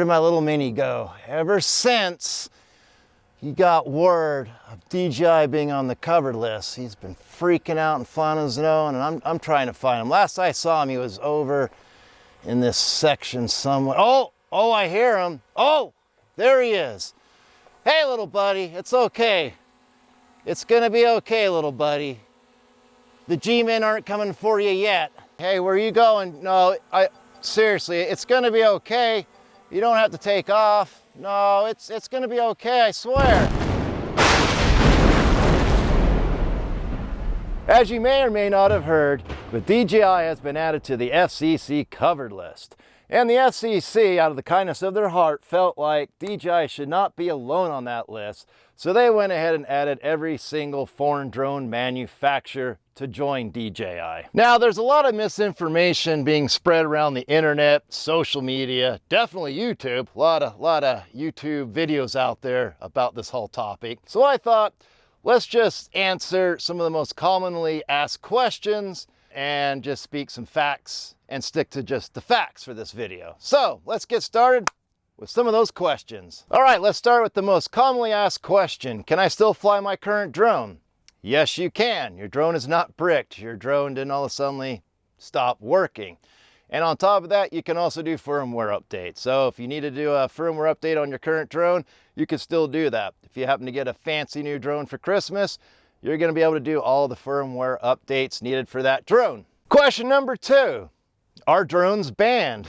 did my little mini go? Ever since he got word of DJI being on the covered list, he's been freaking out and fawning his nose, and I'm trying to find him. Last I saw him, he was over in this section somewhere. Oh, I hear him. Oh, there he is. Hey, little buddy, it's okay. It's gonna be okay, little buddy. The G-men aren't coming for you yet. Hey, where are you going? No, seriously, it's gonna be okay. You don't have to take off. No, it's gonna be okay, I swear. As you may or may not have heard, but DJI has been added to the FCC covered list. And the FCC, out of the kindness of their heart, felt like DJI should not be alone on that list. So they went ahead and added every single foreign drone manufacturer to join DJI. Now, there's a lot of misinformation being spread around the internet, social media, definitely YouTube. A lot of YouTube videos out there about this whole topic. So I thought, let's just answer some of the most commonly asked questions and just speak some facts and stick to just the facts for this video. So let's get started with some of those questions. All right, let's start with the most commonly asked question. Can I still fly my current drone? Yes, you can. Your drone is not bricked. Your drone didn't all of a sudden stop working. And on top of that, you can also do firmware updates. So if you need to do a firmware update on your current drone, you can still do that. If you happen to get a fancy new drone for Christmas, you're going to be able to do all the firmware updates needed for that drone. Question number 2. Are drones banned?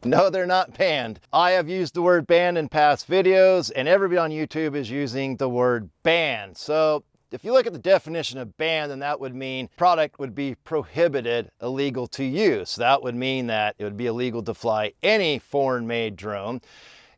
No, they're not banned. I have used the word banned in past videos, and everybody on YouTube is using the word banned. So if you look at the definition of banned, then that would mean product would be prohibited, illegal to use. That would mean that it would be illegal to fly any foreign-made drone,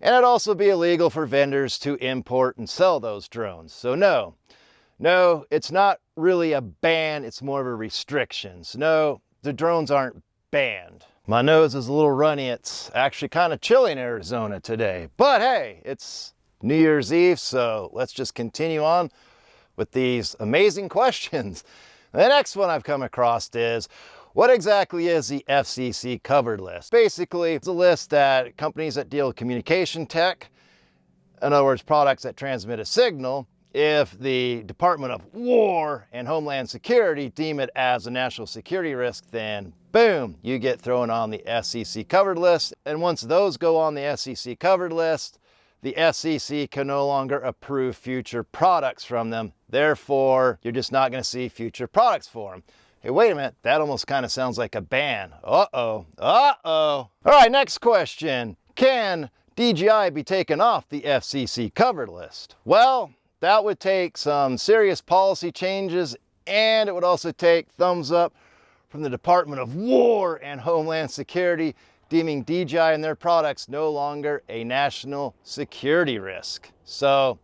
and it'd also be illegal for vendors to import and sell those drones. So no, it's not really a ban, it's more of a restriction. So no, the drones aren't banned. My nose is a little runny. It's actually kind of chilly in Arizona today, but hey, it's New Year's Eve, so let's just continue on with these amazing questions. The next one I've come across is, what exactly is the FCC covered list? Basically, it's a list that companies that deal with communication tech, in other words, products that transmit a signal, if the Department of War and Homeland Security deem it as a national security risk, then boom, you get thrown on the FCC covered list. And once those go on the FCC covered list, the FCC can no longer approve future products from them. Therefore, you're just not going to see future products for them. Hey, wait a minute, that almost kind of sounds like a ban. Uh-oh. All right, next question. Can DJI be taken off the FCC covered list? Well, that would take some serious policy changes, and it would also take thumbs up from the Department of War and Homeland Security, deeming DJI and their products no longer a national security risk. So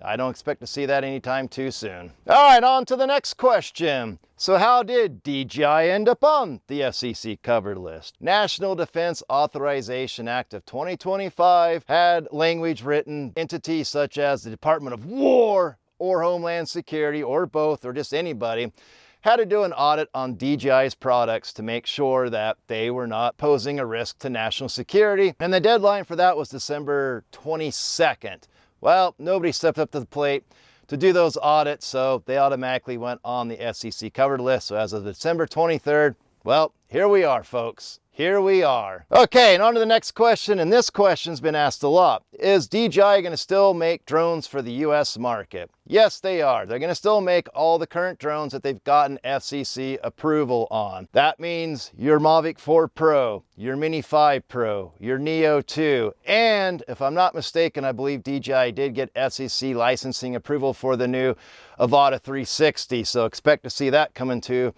I don't expect to see that anytime too soon. All right, on to the next question. So how did DJI end up on the FCC covered list? National Defense Authorization Act of 2025 had language written. Entities such as the Department of War or Homeland Security, or both, or just anybody, had to do an audit on DJI's products to make sure that they were not posing a risk to national security. And the deadline for that was December 22nd. Well, nobody stepped up to the plate to do those audits, so they automatically went on the FCC covered list. So as of December 23rd, well, here we are, folks. Here we are. Okay, and on to the next question, and this question's been asked a lot. Is DJI going to still make drones for the US market? Yes, they are. They're going to still make all the current drones that they've gotten FCC approval on. That means your Mavic 4 Pro, your Mini 5 Pro, your Neo 2, and if I'm not mistaken, I believe DJI did get FCC licensing approval for the new Avata 360, so expect to see that coming to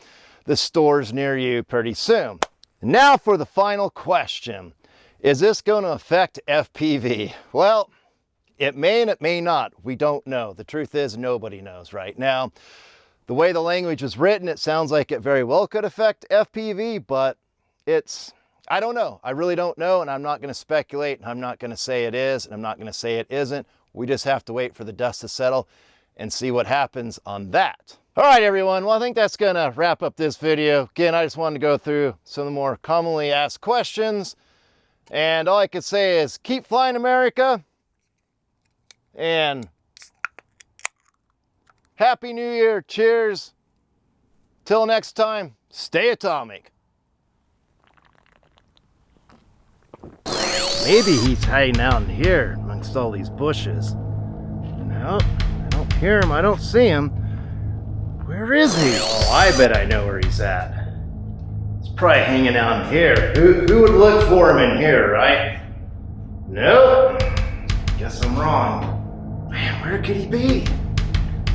the stores near you pretty soon. Now for the final question. Is this going to affect FPV? Well, it may and it may not. We don't know. The truth is nobody knows right now. The way the language was written, it sounds like it very well could affect FPV, but I don't know. I really don't know, and I'm not going to speculate, and I'm not going to say it is, and I'm not going to say it isn't. We just have to wait for the dust to settle and see what happens on that. All right, everyone. Well, I think that's going to wrap up this video. Again, I just wanted to go through some of the more commonly asked questions And all I can say is keep flying, America. And Happy New Year. Cheers. Till next time, stay atomic. Maybe he's hiding out in here amongst all these bushes. No, I don't hear him. I don't see him. Where is he? Oh, I bet I know where he's at. He's probably hanging out in here. Who would look for him in here, right? Nope. Guess I'm wrong. Man, where could he be?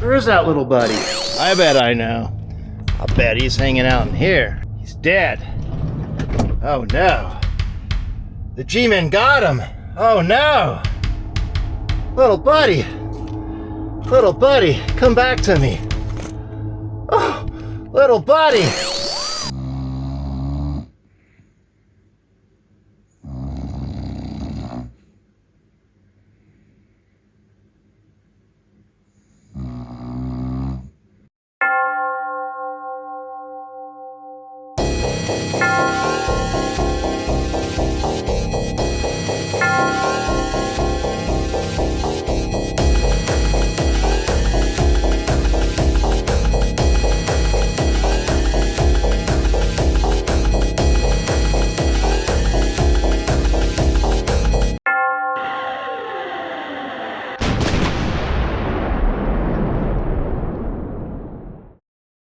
Where is that little buddy? I bet I know. I'll bet he's hanging out in here. He's dead. Oh no. The G-Men got him. Oh no. Little buddy. Little buddy, come back to me. Oh, little buddy.